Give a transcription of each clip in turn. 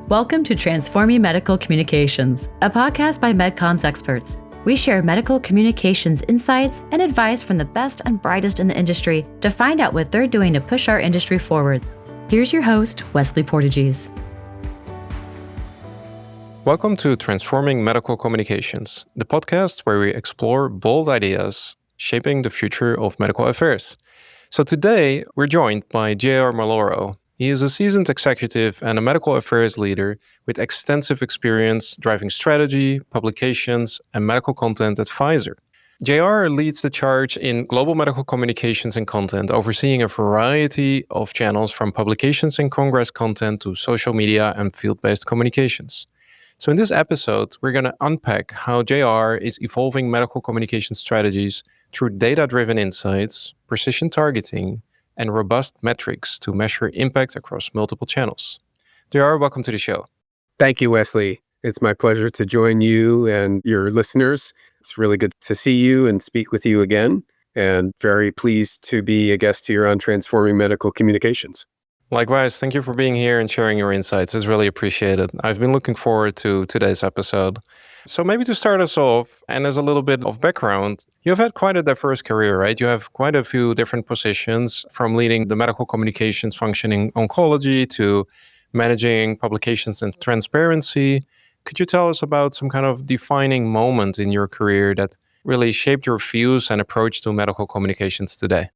Welcome to Transforming Medical Communications, a podcast by MedComms experts. We share medical communications insights and advice from the best and brightest in the industry to find out what they're doing to push our industry forward. Here's your host, Wesley Porteges. Welcome to Transforming Medical Communications, the podcast where we explore bold ideas shaping the future of medical affairs. So today, we're joined by J.R. Maloro. He is a seasoned executive and a medical affairs leader with extensive experience driving strategy, publications, and medical content at Pfizer. JR leads the charge in global medical communications and content, overseeing a variety of channels from publications and congress content to social media and field-based communications. So in this episode, we're going to unpack how JR is evolving medical communication strategies through data-driven insights, precision targeting, and robust metrics to measure impact across multiple channels. JR, welcome to the show. Thank you, Wesley. It's my pleasure to join you and your listeners. It's really good to see you and speak with you again, and very pleased to be a guest here on Transforming Medical Communications. Likewise, thank you for being here and sharing your insights. It's really appreciated. I've been looking forward to today's episode. So maybe to start us off, and as a little bit of background, you've had quite a diverse career, right? You have quite a few different positions, from leading the medical communications function in oncology to managing publications and transparency. Could you tell us about some kind of defining moment in your career that really shaped your views and approach to medical communications today?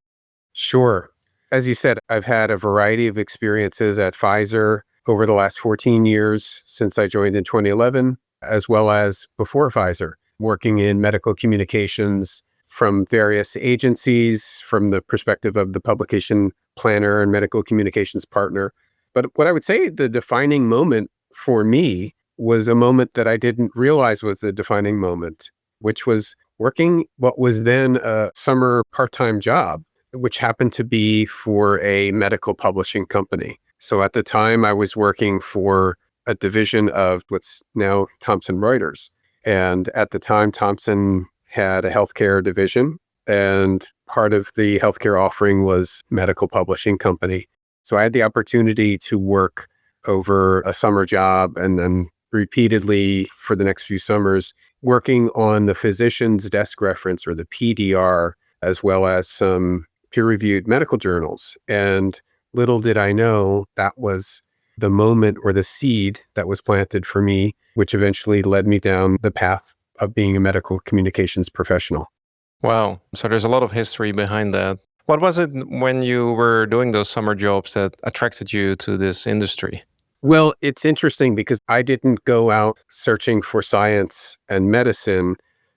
Sure. As you said, I've had a variety of experiences at Pfizer over the last 14 years since I joined in 2011, as well as before Pfizer, working in medical communications from various agencies, from the perspective of the publication planner and medical communications partner. But what I would say the defining moment for me was a moment that I didn't realize was the defining moment, which was working what was then a summer part-time job, which happened to be for a medical publishing company. So at the time, I was working for a division of what's now Thomson Reuters. And at the time, Thomson had a healthcare division, and part of the healthcare offering was medical publishing company. So I had the opportunity to work over a summer job and then repeatedly for the next few summers, working on the physician's desk reference, or the PDR, as well as some peer-reviewed medical journals. And little did I know that was the moment or the seed that was planted for me, which eventually led me down the path of being a medical communications professional. Wow. So there's a lot of history behind that. What was it when you were doing those summer jobs that attracted you to this industry? Well, it's interesting because I didn't go out searching for science and medicine.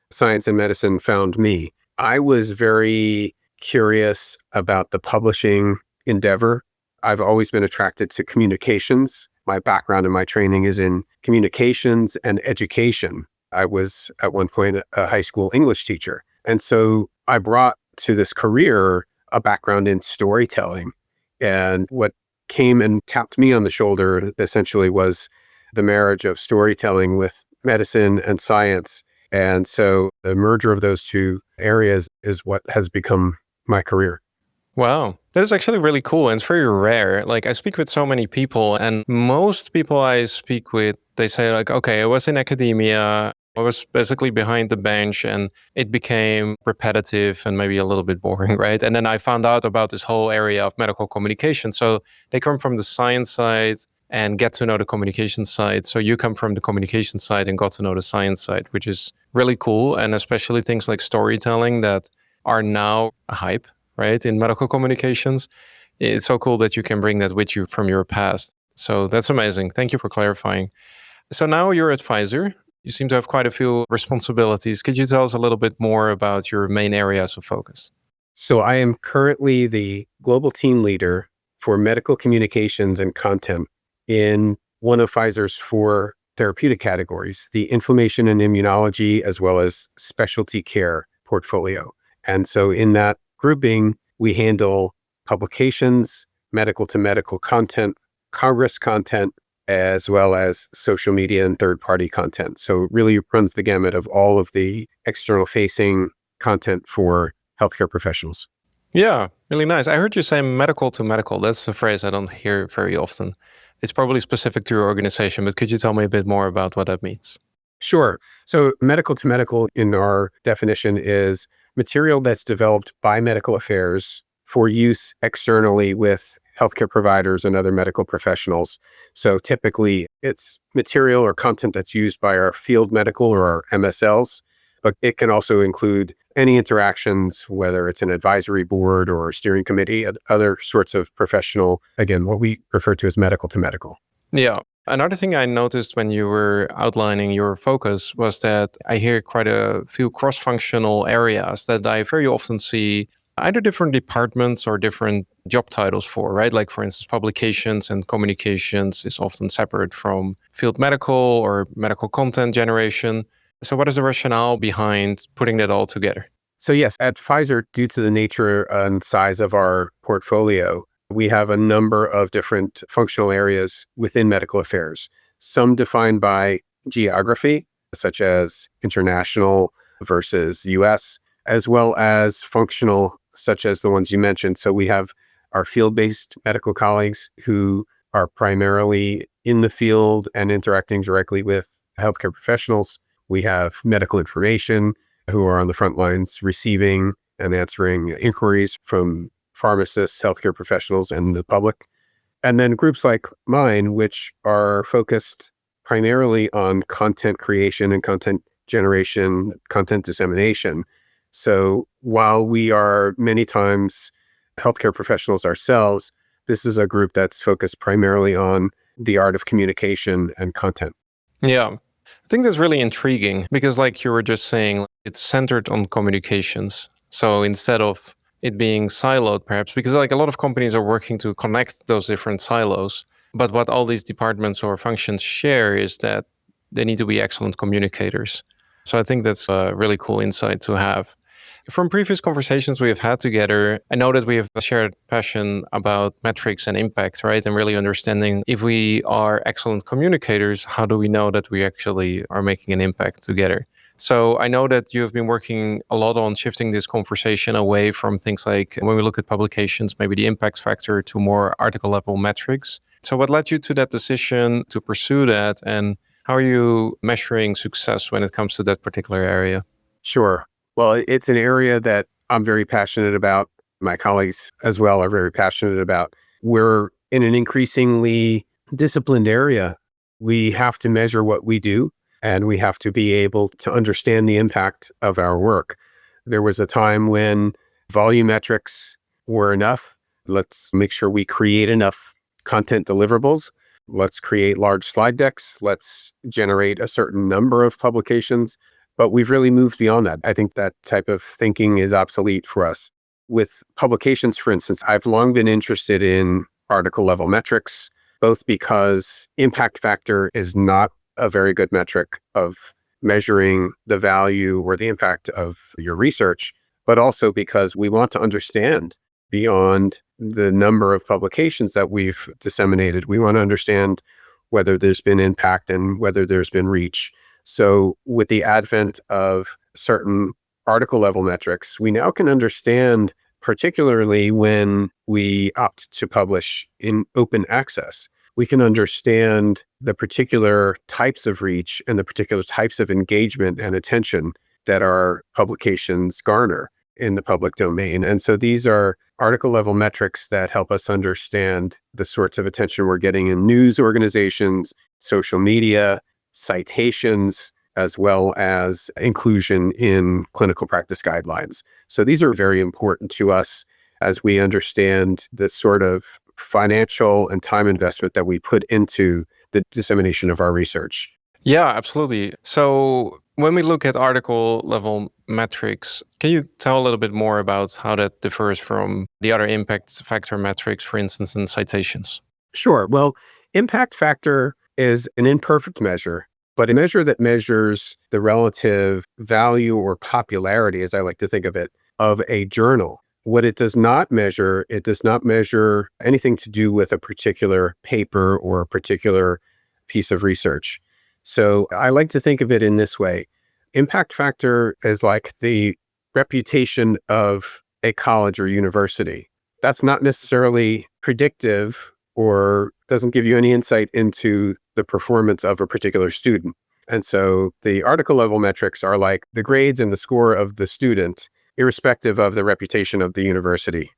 Science and medicine found me. I was very curious about the publishing endeavor. I've always been attracted to communications. My background and my training is in communications and education. I was at one point a high school English teacher. And so I brought to this career a background in storytelling. And what came and tapped me on the shoulder essentially was the marriage of storytelling with medicine and science. And so the merger of those two areas is what has become my career. Wow. That is actually really cool. And it's very rare. Like, I speak with so many people, and most people I speak with, they say like, okay, I was in academia. I was basically behind the bench and it became repetitive and maybe a little bit boring, right? And then I found out about this whole area of medical communication. So they come from the science side and get to know the communication side. So you come from the communication side and got to know the science side, which is really cool. And especially things like storytelling that are now a hype, right, in medical communications. It's so cool that you can bring that with you from your past. So that's amazing. Thank you for clarifying. So now you're at Pfizer. You seem to have quite a few responsibilities. Could you tell us a little bit more about your main areas of focus? So I am currently the global team leader for medical communications and content in one of Pfizer's 4 therapeutic categories, the inflammation and immunology, as well as specialty care portfolio. And so in that grouping, we handle publications, medical to medical content, congress content, as well as social media and third-party content. So it really runs the gamut of all of the external-facing content for healthcare professionals. Yeah, really nice. I heard you say medical to medical. That's a phrase I don't hear very often. It's probably specific to your organization, but could you tell me a bit more about what that means? Sure. So medical to medical in our definition is material that's developed by medical affairs for use externally with healthcare providers and other medical professionals. So typically it's material or content that's used by our field medical or our MSLs, but it can also include any interactions, whether it's an advisory board or a steering committee, and other sorts of professional, again, what we refer to as medical to medical. Yeah. Another thing I noticed when you were outlining your focus was that I hear quite a few cross-functional areas that I very often see either different departments or different job titles for, right? Like, for instance, publications and communications is often separate from field medical or medical content generation. So what is the rationale behind putting that all together? So yes, at Pfizer, due to the nature and size of our portfolio, we have a number of different functional areas within medical affairs, some defined by geography, such as international versus US, as well as functional, such as the ones you mentioned. So we have our field-based medical colleagues who are primarily in the field and interacting directly with healthcare professionals. We have medical information who are on the front lines receiving and answering inquiries from pharmacists, healthcare professionals, and the public. And then groups like mine, which are focused primarily on content creation and content generation, content dissemination. So while we are many times healthcare professionals ourselves, this is a group that's focused primarily on the art of communication and content. Yeah. I think that's really intriguing because, like you were just saying, it's centered on communications. So instead of it being siloed, perhaps, because like a lot of companies are working to connect those different silos. But what all these departments or functions share is that they need to be excellent communicators. So I think that's a really cool insight to have. From previous conversations we have had together, I know that we have a shared passion about metrics and impact, right? And really understanding if we are excellent communicators, how do we know that we actually are making an impact together? So I know that you've been working a lot on shifting this conversation away from things like when we look at publications, maybe the impact factor to more article level metrics. So what led you to that decision to pursue that? And how are you measuring success when it comes to that particular area? Sure. Well, it's an area that I'm very passionate about. My colleagues as well are very passionate about. We're in an increasingly disciplined area. We have to measure what we do, and we have to be able to understand the impact of our work. There was a time when volume metrics were enough. Let's make sure we create enough content deliverables. Let's create large slide decks. Let's generate a certain number of publications. But we've really moved beyond that. I think that type of thinking is obsolete for us. With publications, for instance, I've long been interested in article level metrics, both because impact factor is not a very good metric of measuring the value or the impact of your research, but also because we want to understand beyond the number of publications that we've disseminated. We want to understand whether there's been impact and whether there's been reach. So with the advent of certain article level metrics, we now can understand, particularly when we opt to publish in open access, we can understand the particular types of reach and the particular types of engagement and attention that our publications garner in the public domain. And so these are article level metrics that help us understand the sorts of attention we're getting in news organizations, social media, citations, as well as inclusion in clinical practice guidelines. So these are very important to us as we understand the sort of financial and time investment that we put into the dissemination of our research. Yeah, absolutely. So when we look at article level metrics, can you tell a little bit more about how that differs from the other impact factor metrics, for instance, in citations? Sure. Well, impact factor is an imperfect measure, but a measure that measures the relative value or popularity, as I like to think of it, of a journal. What it does not measure anything to do with a particular paper or a particular piece of research. So I like to think of it in this way. Impact factor is like the reputation of a college or university. That's not necessarily predictive or doesn't give you any insight into the performance of a particular student. And so the article level metrics are like the grades and the score of the student, irrespective of the reputation of the university.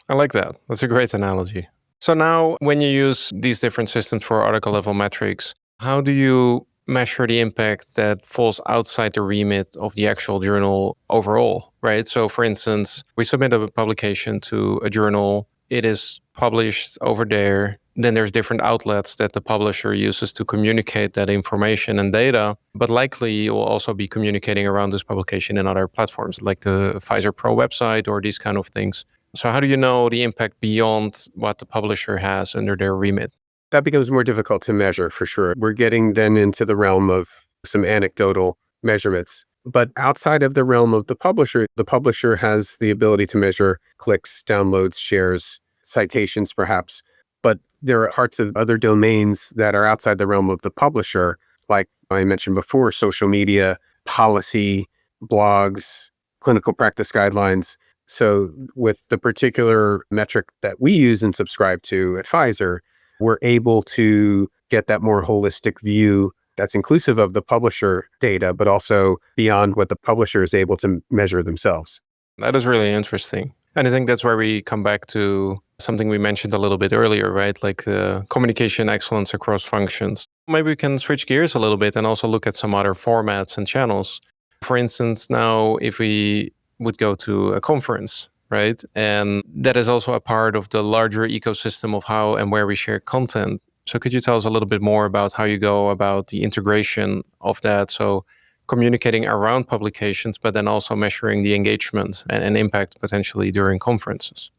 I like that. That's a great analogy. So now when you use these different systems for article level metrics, how do you measure the impact that falls outside the remit of the actual journal overall, right? So for instance, we submit a publication to a journal, it is published over there. Then there's different outlets that the publisher uses to communicate that information and data, but likely you'll also be communicating around this publication in other platforms like the Pfizer Pro website or these kind of things. So how do you know the impact beyond what the publisher has under their remit? That becomes more difficult to measure for sure. We're getting then into the realm of some anecdotal measurements. But outside of the realm of the publisher has the ability to measure clicks, downloads, shares, citations perhaps. But there are parts of other domains that are outside the realm of the publisher, like I mentioned before, social media, policy, blogs, clinical practice guidelines. So with the particular metric that we use and subscribe to at Pfizer, we're able to get that more holistic view that's inclusive of the publisher data, but also beyond what the publisher is able to measure themselves. That is really interesting. And I think that's where we come back to something we mentioned a little bit earlier, right? Like the communication excellence across functions. Maybe we can switch gears a little bit and also look at some other formats and channels. For instance, now if we would go to a conference, right? And that is also a part of the larger ecosystem of how and where we share content. So could you tell us a little bit more about how you go about the integration of that? So communicating around publications, but then also measuring the engagement and impact potentially during conferences.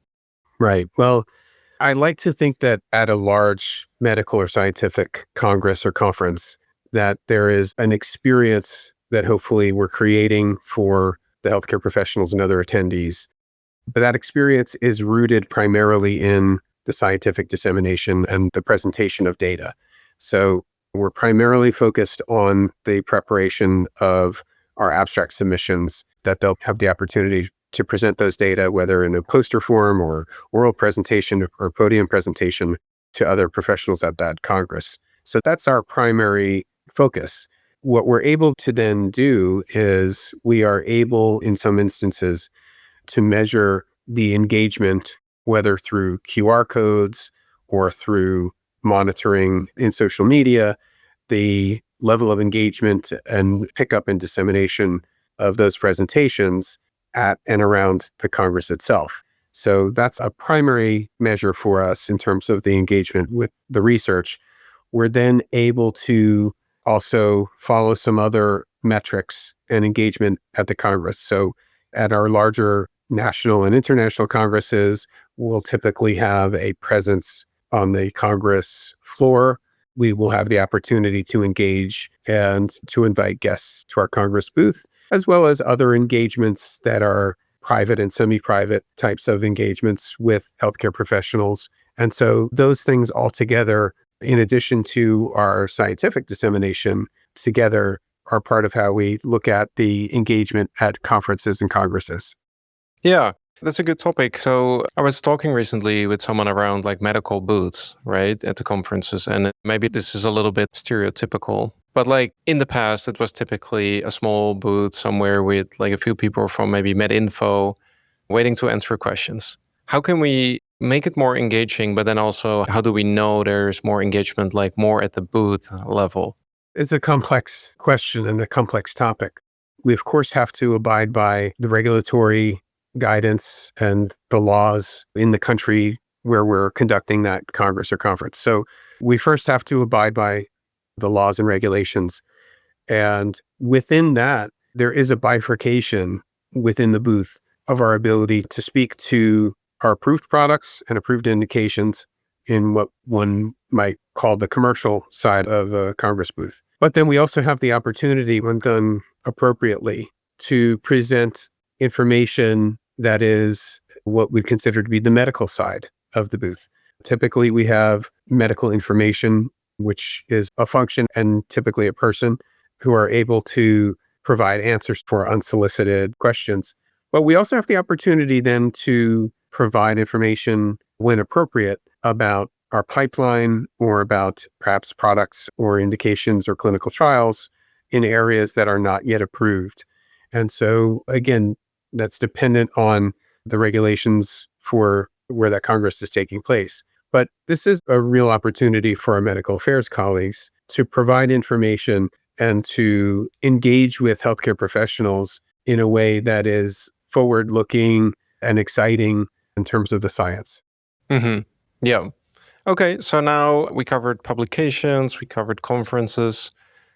Right. Well, I like to think that at a large medical or scientific congress or conference, that there is an experience that hopefully we're creating for the healthcare professionals and other attendees. But that experience is rooted primarily in the scientific dissemination and the presentation of data. So we're primarily focused on the preparation of our abstract submissions, that they'll have the opportunity to present those data, whether in a poster form or oral presentation or podium presentation to other professionals at that Congress. So that's our primary focus. What we're able to then do is we are able, in some instances, to measure the engagement, whether through QR codes or through monitoring in social media, the level of engagement and pickup and dissemination of those presentations at and around the Congress itself. So that's a primary measure for us in terms of the engagement with the research. We're then able to also follow some other metrics and engagement at the Congress. So at our larger national and international congresses, we'll typically have a presence on the Congress floor. We will have the opportunity to engage and to invite guests to our Congress booth, as well as other engagements that are private and semi-private types of engagements with healthcare professionals. And so those things all together, in addition to our scientific dissemination, together are part of how we look at the engagement at conferences and congresses. Yeah, that's a good topic. So I was talking recently with someone around like medical booths, right, at the conferences. And maybe this is a little bit stereotypical, but like in the past, it was typically a small booth somewhere with like a few people from maybe MedInfo waiting to answer questions. How can we make it more engaging, but then also how do we know there's more engagement, like more at the booth level? It's a complex question and a complex topic. We, of course, have to abide by the regulatory guidance and the laws in the country where we're conducting that congress or conference. So we first have to abide by the laws and regulations. And within that, there is a bifurcation within the booth of our ability to speak to our approved products and approved indications in what one might call the commercial side of a Congress booth. But then we also have the opportunity, when done appropriately, to present information that is what we consider to be the medical side of the booth. Typically, we have medical information, which is a function and typically a person who are able to provide answers for unsolicited questions. But we also have the opportunity then to provide information when appropriate about our pipeline or about perhaps products or indications or clinical trials in areas that are not yet approved. And so, again, that's dependent on the regulations for where that Congress is taking place. But this is a real opportunity for our medical affairs colleagues to provide information and to engage with healthcare professionals in a way that is forward-looking and exciting in terms of the science. Mm-hmm. Yeah. Okay, so now we covered publications, we covered conferences.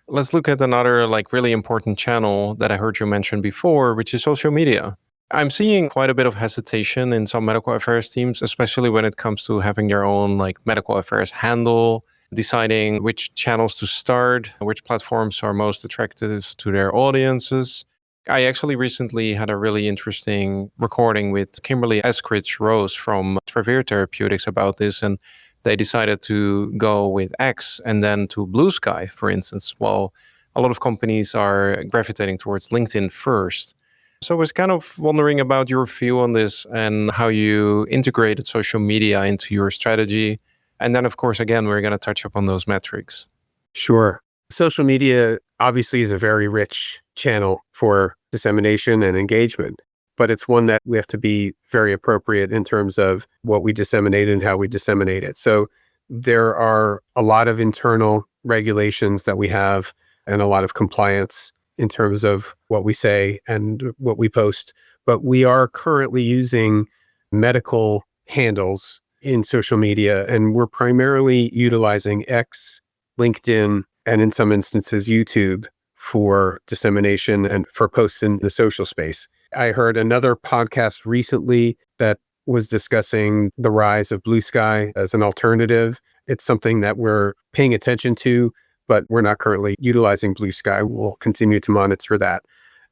Let's look at another really important channel that I heard you mention before, which is social media. I'm seeing quite a bit of hesitation in some medical affairs teams, especially when it comes to having their own medical affairs handle, deciding which channels to start, which platforms are most attractive to their audiences. I actually recently had a really interesting recording with Kimberly Eskridge-Rose from Travere Therapeutics about this, and they decided to go with X and then to Blue Sky, for instance, while a lot of companies are gravitating towards LinkedIn first. So I was kind of wondering about your view on this and how you integrated social media into your strategy. And then, of course, again, we're going to touch upon those metrics. Sure. Social media obviously is a very rich channel for dissemination and engagement, but it's one that we have to be very appropriate in terms of what we disseminate and how we disseminate it. So there are a lot of internal regulations that we have and a lot of compliance in terms of what we say and what we post. But we are currently using medical handles in social media, and we're primarily utilizing X, LinkedIn, and in some instances, YouTube for dissemination and for posts in the social space. I heard another podcast recently that was discussing the rise of Blue Sky as an alternative. It's something that we're paying attention to, but we're not currently utilizing Blue Sky. We'll continue to monitor that.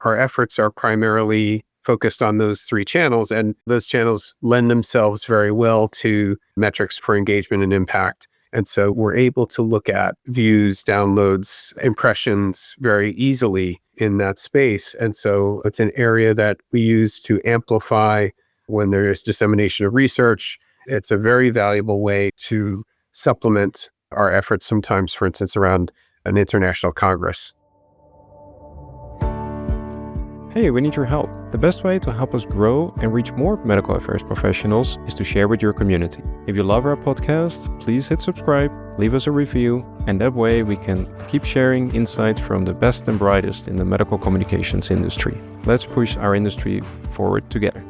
Our efforts are primarily focused on those three channels, and those channels lend themselves very well to metrics for engagement and impact. And so we're able to look at views, downloads, impressions very easily in that space. And so it's an area that we use to amplify when there is dissemination of research. It's a very valuable way to supplement our efforts sometimes, for instance, around an international congress. Hey, we need your help. The best way to help us grow and reach more medical affairs professionals is to share with your community. If you love our podcast, please hit subscribe, leave us a review, and that way we can keep sharing insights from the best and brightest in the medical communications industry. Let's push our industry forward together.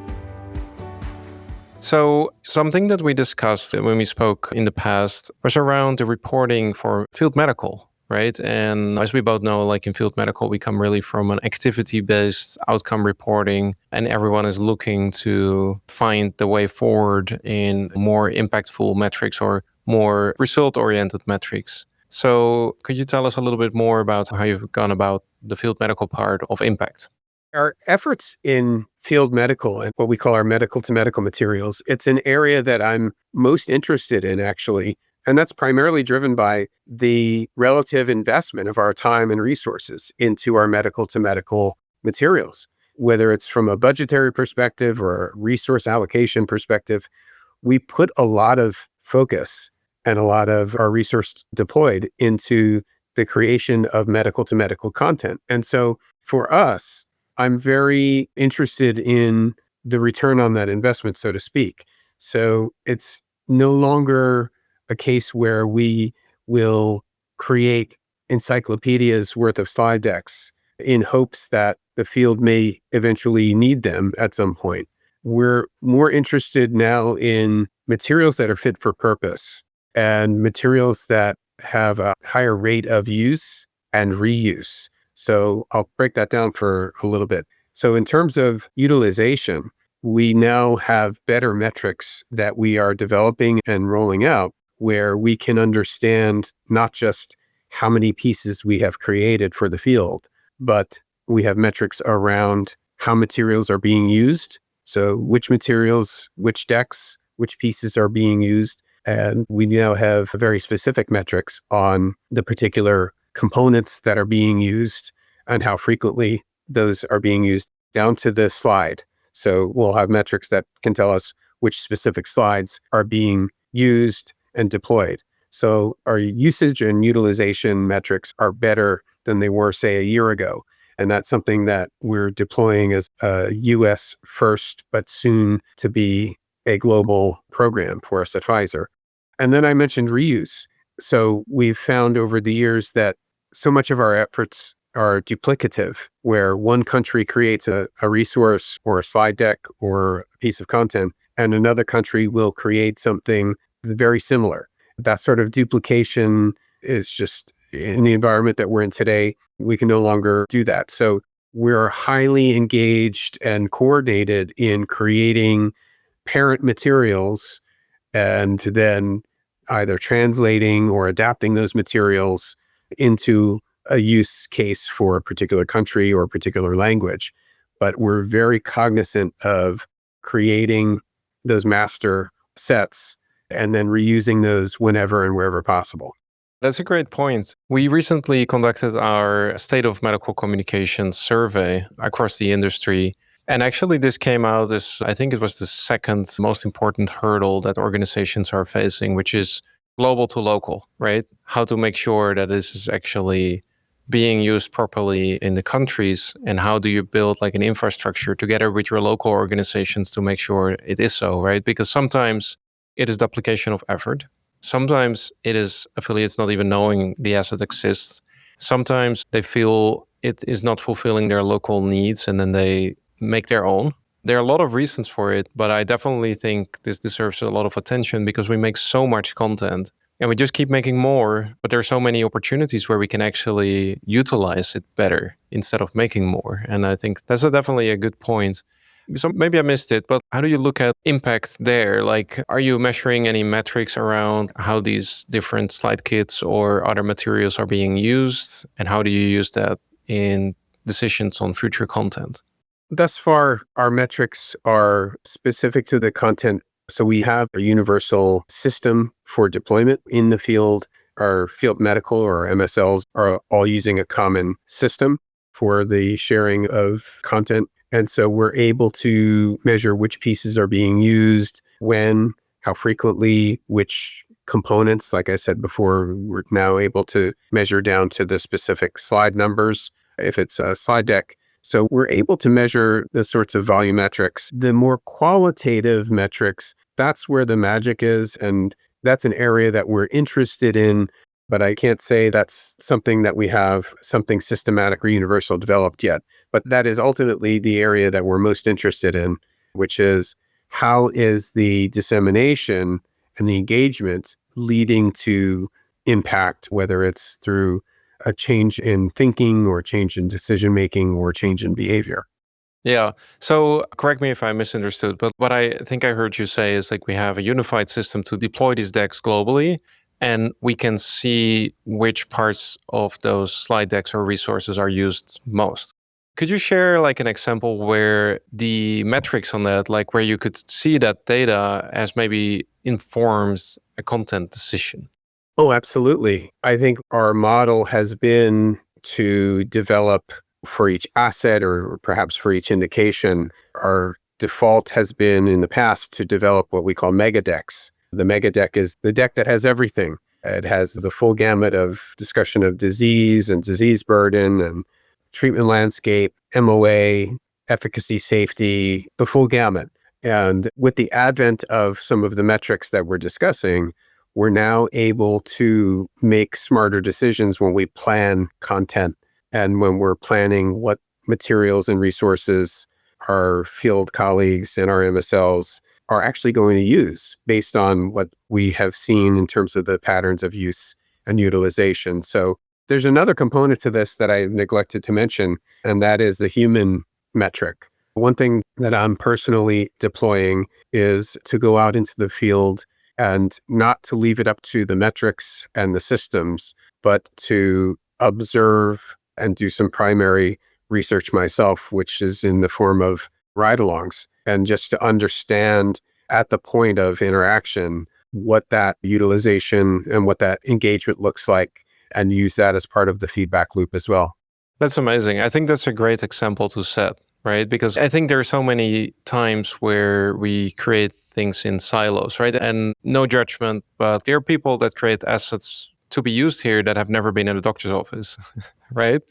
So something that we discussed when we spoke in the past was around the reporting for field medical, right? And as we both know, in field medical, we come really from an activity-based outcome reporting, and everyone is looking to find the way forward in more impactful metrics or more result-oriented metrics. So could you tell us a little bit more about how you've gone about the field medical part of impact? Our efforts in field medical and what we call our medical to medical materials, it's an area that I'm most interested in, actually. And that's primarily driven by the relative investment of our time and resources into our medical to medical materials. Whether it's from a budgetary perspective or a resource allocation perspective, we put a lot of focus and a lot of our resource deployed into the creation of medical to medical content. And so for us, I'm very interested in the return on that investment, so to speak. So it's no longer a case where we will create encyclopedias worth of slide decks in hopes that the field may eventually need them at some point. We're more interested now in materials that are fit for purpose and materials that have a higher rate of use and reuse. So I'll break that down for a little bit. So in terms of utilization, we now have better metrics that we are developing and rolling out where we can understand not just how many pieces we have created for the field, but we have metrics around how materials are being used. So which materials, which decks, which pieces are being used. And we now have very specific metrics on the particular components that are being used and how frequently those are being used down to the slide. So we'll have metrics that can tell us which specific slides are being used and deployed. So our usage and utilization metrics are better than they were, say, a year ago. And that's something that we're deploying as a US first, but soon to be a global program for us at Pfizer. And then I mentioned reuse. So we've found over the years that so much of our efforts are duplicative, where one country creates a resource or a slide deck or a piece of content, and another country will create something very similar. That sort of duplication is just in the environment that we're in today, we can no longer do that. So we're highly engaged and coordinated in creating parent materials and then either translating or adapting those materials into a use case for a particular country or a particular language. But we're very cognizant of creating those master sets and then reusing those whenever and wherever possible. That's a great point. We recently conducted our State of Medical Communications survey across the industry. And actually, this came out as, I think it was the second most important hurdle that organizations are facing, which is global to local, right? How to make sure that this is actually being used properly in the countries, and how do you build like an infrastructure together with your local organizations to make sure it is so, right? Because sometimes it is duplication of effort. Sometimes it is affiliates not even knowing the asset exists. Sometimes they feel it is not fulfilling their local needs and then they make their own. There are a lot of reasons for it, but I definitely think this deserves a lot of attention because we make so much content and we just keep making more, but there are so many opportunities where we can actually utilize it better instead of making more. And I think that's definitely a good point. So maybe I missed it, but how do you look at impact there? Like, are you measuring any metrics around how these different slide kits or other materials are being used? And how do you use that in decisions on future content? Thus far, our metrics are specific to the content. So we have a universal system for deployment in the field. Our field medical or MSLs are all using a common system for the sharing of content. And so we're able to measure which pieces are being used, when, how frequently, which components. Like I said before, we're now able to measure down to the specific slide numbers if it's a slide deck. So we're able to measure the sorts of volumetrics. The more qualitative metrics, that's where the magic is. And that's an area that we're interested in. But I can't say that's something that we have something systematic or universal developed yet. But that is ultimately the area that we're most interested in, which is how is the dissemination and the engagement leading to impact, whether it's through a change in thinking or change in decision making or change in behavior. Yeah. So correct me if I misunderstood, but what I think I heard you say is like we have a unified system to deploy these decks globally, and we can see which parts of those slide decks or resources are used most. Could you share like an example where the metrics on that, like where you could see that data as maybe informs a content decision? Oh, absolutely. I think our model has been to develop for each asset or perhaps for each indication. Our default has been in the past to develop what we call mega decks. The mega deck is the deck that has everything. It has the full gamut of discussion of disease and disease burden and treatment landscape, MOA, efficacy, safety, the full gamut. And with the advent of some of the metrics that we're discussing, we're now able to make smarter decisions when we plan content and when we're planning what materials and resources our field colleagues and our MSLs are actually going to use based on what we have seen in terms of the patterns of use and utilization. So there's another component to this that I neglected to mention, and that is the human metric. One thing that I'm personally deploying is to go out into the field and not to leave it up to the metrics and the systems, but to observe and do some primary research myself, which is in the form of ride-alongs, and just to understand at the point of interaction what that utilization and what that engagement looks like, and use that as part of the feedback loop as well. That's amazing. I think that's a great example to set, right? Because I think there are so many times where we create things in silos, right? And no judgment, but there are people that create assets to be used here that have never been in a doctor's office, right?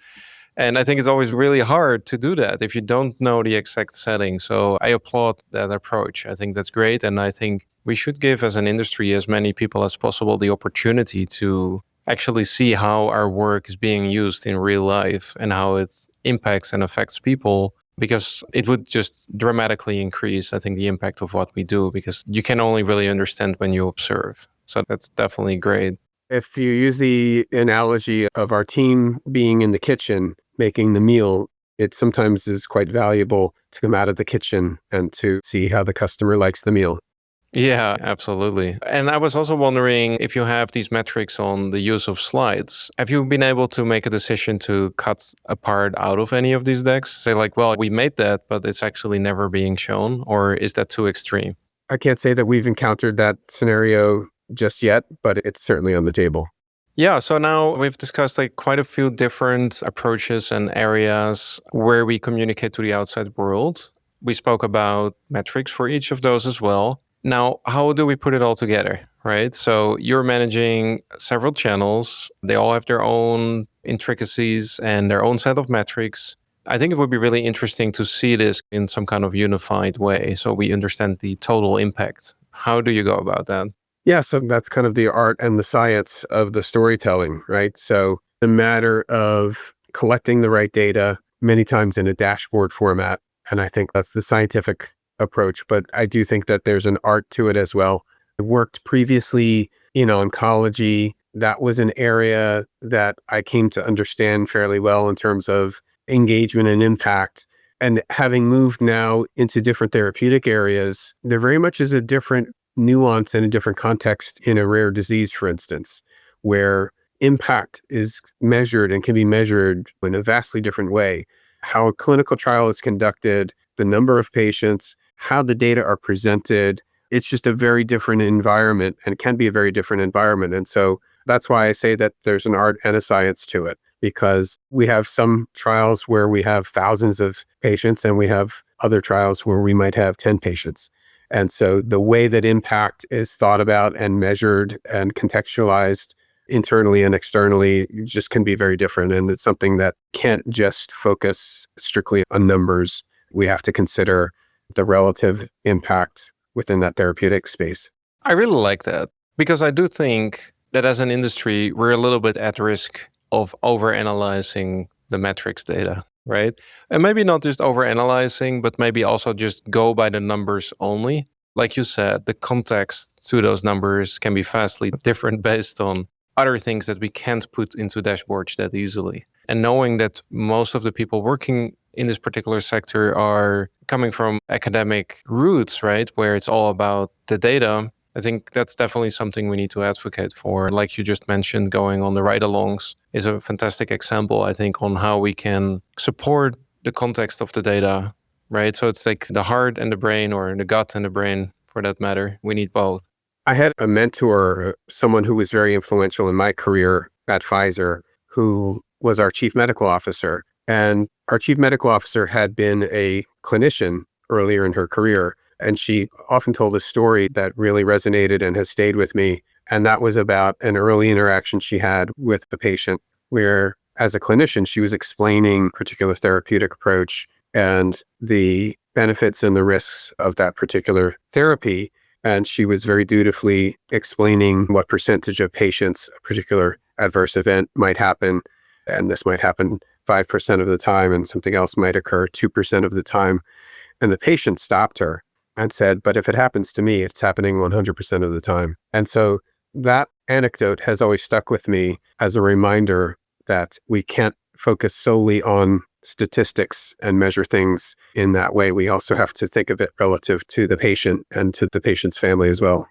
And I think it's always really hard to do that if you don't know the exact setting. So I applaud that approach. I think that's great. And I think we should give, as an industry, as many people as possible the opportunity to actually see how our work is being used in real life and how it impacts and affects people, because it would just dramatically increase, I think, the impact of what we do, because you can only really understand when you observe. So that's definitely great. If you use the analogy of our team being in the kitchen making the meal, it sometimes is quite valuable to come out of the kitchen and to see how the customer likes the meal. Yeah, absolutely. And I was also wondering if you have these metrics on the use of slides. Have you been able to make a decision to cut a part out of any of these decks? Say like, well, we made that, but it's actually never being shown, or is that too extreme? I can't say that we've encountered that scenario just yet, but it's certainly on the table. Yeah, so now we've discussed like quite a few different approaches and areas where we communicate to the outside world. We spoke about metrics for each of those as well. Now, how do we put it all together, right? So you're managing several channels. They all have their own intricacies and their own set of metrics. I think it would be really interesting to see this in some kind of unified way so we understand the total impact. How do you go about that? Yeah, so that's kind of the art and the science of the storytelling, right? So the matter of collecting the right data, many times in a dashboard format. And I think that's the scientific approach. But I do think that there's an art to it as well. I worked previously in oncology. That was an area that I came to understand fairly well in terms of engagement and impact. And having moved now into different therapeutic areas, there very much is a different nuance and a different context in a rare disease, for instance, where impact is measured and can be measured in a vastly different way. How a clinical trial is conducted, the number of patients, how the data are presented, it's just a very different environment and can be a very different environment. And so that's why I say that there's an art and a science to it, because we have some trials where we have thousands of patients and we have other trials where we might have 10 patients. And so the way that impact is thought about and measured and contextualized internally and externally just can be very different. And it's something that can't just focus strictly on numbers. We have to consider the relative impact within that therapeutic space. I really like that, because I do think that as an industry, we're a little bit at risk of overanalyzing the metrics data, right? And maybe not just overanalyzing, but maybe also just go by the numbers only. Like you said, the context to those numbers can be vastly different based on other things that we can't put into dashboards that easily. And knowing that most of the people working in this particular sector are coming from academic roots, right, where it's all about the data, I think that's definitely something we need to advocate for. Like you just mentioned, going on the ride-alongs is a fantastic example, I think, on how we can support the context of the data, right? So it's like the heart and the brain, or the gut and the brain, for that matter. We need both. I had a mentor, someone who was very influential in my career at Pfizer, who was our chief medical officer. And our chief medical officer had been a clinician earlier in her career. And she often told a story that really resonated and has stayed with me. And that was about an early interaction she had with the patient, where as a clinician, she was explaining a particular therapeutic approach and the benefits and the risks of that particular therapy. And she was very dutifully explaining what percentage of patients a particular adverse event might happen. And this might happen 5% of the time, and something else might occur 2% of the time. And the patient stopped her and said, but if it happens to me, it's happening 100% of the time. And so that anecdote has always stuck with me as a reminder that we can't focus solely on statistics and measure things in that way. We also have to think of it relative to the patient and to the patient's family as well.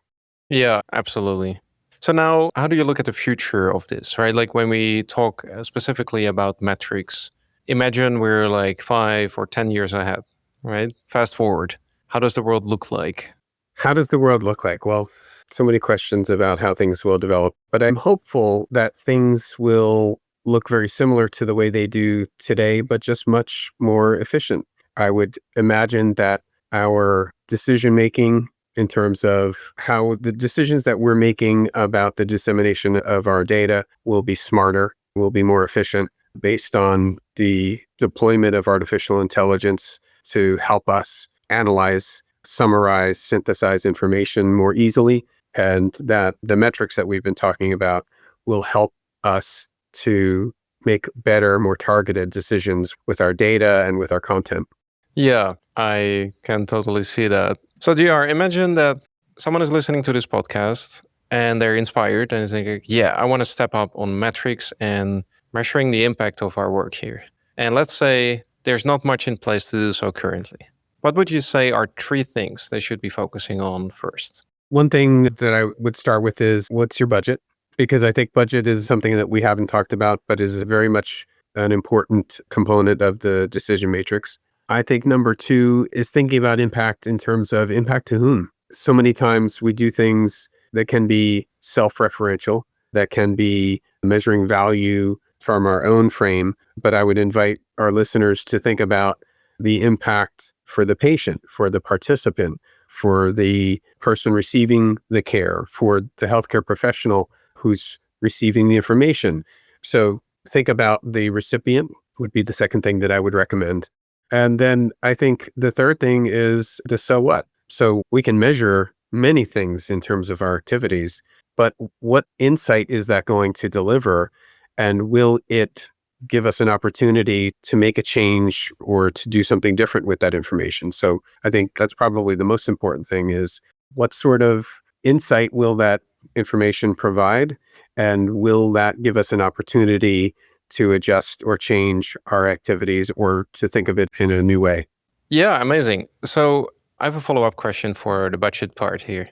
Yeah, absolutely. So now, how do you look at the future of this, right? Like when we talk specifically about metrics, imagine we're like 5 or 10 years ahead, right? Fast forward. How does the world look like? How does the world look like? Well, so many questions about how things will develop, but I'm hopeful that things will look very similar to the way they do today, but just much more efficient. I would imagine that our decision making in terms of how the decisions that we're making about the dissemination of our data will be smarter, will be more efficient based on the deployment of artificial intelligence to help us analyze, summarize, synthesize information more easily, and that the metrics that we've been talking about will help us to make better, more targeted decisions with our data and with our content. Yeah, I can totally see that. So, GR, imagine that someone is listening to this podcast and they're inspired and is thinking, yeah, I want to step up on metrics and measuring the impact of our work here. And let's say there's not much in place to do so currently. What would you say are 3 things they should be focusing on first? One thing that I would start with is, what's your budget? Because I think budget is something that we haven't talked about, but is very much an important component of the decision matrix. I think number 2 is thinking about impact in terms of impact to whom. So many times we do things that can be self-referential, that can be measuring value from our own frame, but I would invite our listeners to think about the impact for the patient, for the participant, for the person receiving the care, for the healthcare professional who's receiving the information. So think about the recipient would be the second thing that I would recommend. And then I think the third thing is the so what. So we can measure many things in terms of our activities, but what insight is that going to deliver? And will it give us an opportunity to make a change or to do something different with that information? So I think that's probably the most important thing is what sort of insight will that information provide? And will that give us an opportunity to adjust or change our activities or to think of it in a new way? Yeah, amazing. So I have a follow-up question for the budget part here.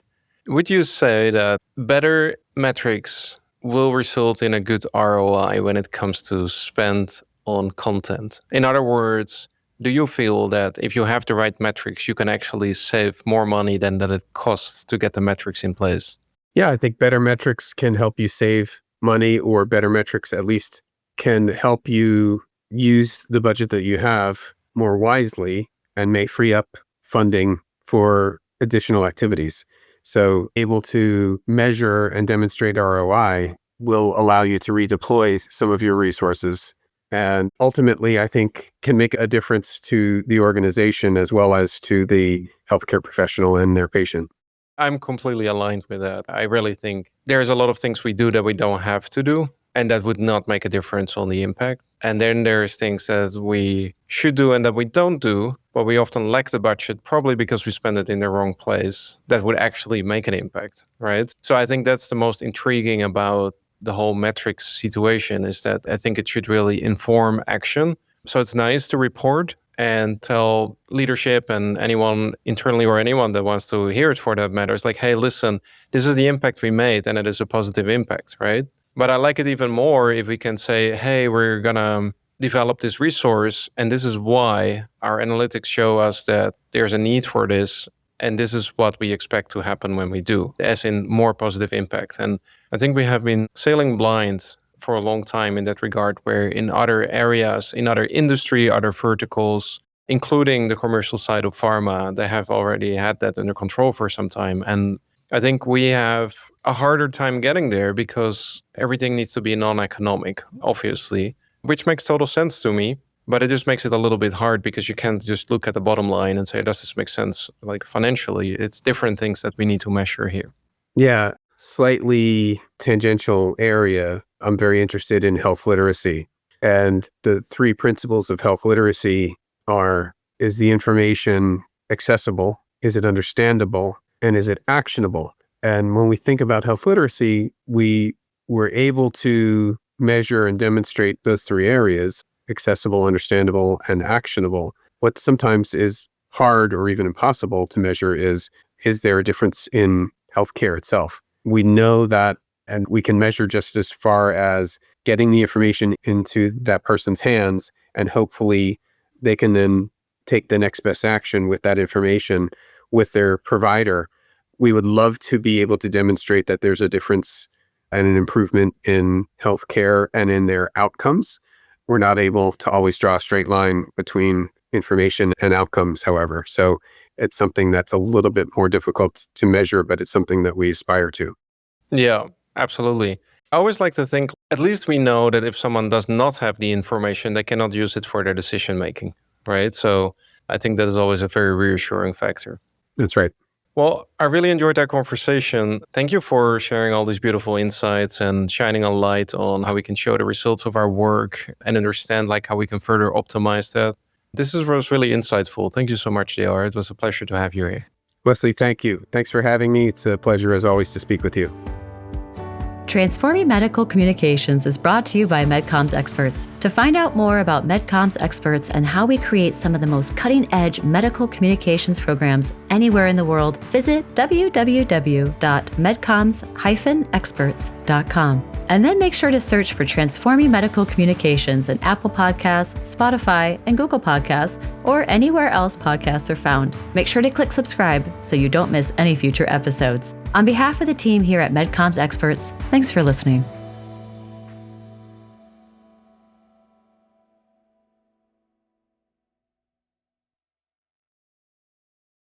Would you say that better metrics will result in a good ROI when it comes to spend on content? In other words, do you feel that if you have the right metrics, you can actually save more money than that it costs to get the metrics in place? Yeah, I think better metrics can help you save money, or better metrics at least can help you use the budget that you have more wisely and may free up funding for additional activities. So able to measure and demonstrate ROI will allow you to redeploy some of your resources, and ultimately, I think, can make a difference to the organization as well as to the healthcare professional and their patient. I'm completely aligned with that. I really think there's a lot of things we do that we don't have to do, and that would not make a difference on the impact. And then there's things that we should do and that we don't do, but we often lack the budget, probably because we spend it in the wrong place, that would actually make an impact, right? So I think that's the most intriguing about the whole metrics situation, is that I think it should really inform action. So it's nice to report and tell leadership and anyone internally or anyone that wants to hear it for that matter, it's like, hey, listen, this is the impact we made and it is a positive impact, right? But I like it even more if we can say, hey, we're going to develop this resource and this is why our analytics show us that there's a need for this. And this is what we expect to happen when we do, as in more positive impact. And I think we have been sailing blind for a long time in that regard, where in other areas, in other industry, other verticals, including the commercial side of pharma, they have already had that under control for some time. And I think we have a harder time getting there because everything needs to be non-economic, obviously, which makes total sense to me. But it just makes it a little bit hard because you can't just look at the bottom line and say, does this make sense? Like financially, it's different things that we need to measure here. Yeah, slightly tangential area. I'm very interested in health literacy. And the 3 principles of health literacy are, is the information accessible? Is it understandable? And is it actionable? And when we think about health literacy, we were able to measure and demonstrate those 3 areas: accessible, understandable, and actionable. What sometimes is hard or even impossible to measure is there a difference in healthcare itself? We know that, and we can measure just as far as getting the information into that person's hands, and hopefully they can then take the next best action with that information with their provider. We would love to be able to demonstrate that there's a difference and an improvement in healthcare and in their outcomes. We're not able to always draw a straight line between information and outcomes, however. So it's something that's a little bit more difficult to measure, but it's something that we aspire to. Yeah, absolutely. I always like to think, at least we know that if someone does not have the information, they cannot use it for their decision making, right? So I think that is always a very reassuring factor. That's right. Well, I really enjoyed that conversation. Thank you for sharing all these beautiful insights and shining a light on how we can show the results of our work and understand how we can further optimize that. This was really insightful. Thank you so much, JR. It was a pleasure to have you here. Wesley, thank you. Thanks for having me. It's a pleasure, as always, to speak with you. Transforming Medical Communications is brought to you by MedComms Experts. To find out more about MedComms Experts and how we create some of the most cutting-edge medical communications programs anywhere in the world, visit www.medcoms-experts.com. And then make sure to search for Transforming Medical Communications in Apple Podcasts, Spotify, and Google Podcasts, or anywhere else podcasts are found. Make sure to click subscribe so you don't miss any future episodes. On behalf of the team here at MedComms Experts, thanks for listening.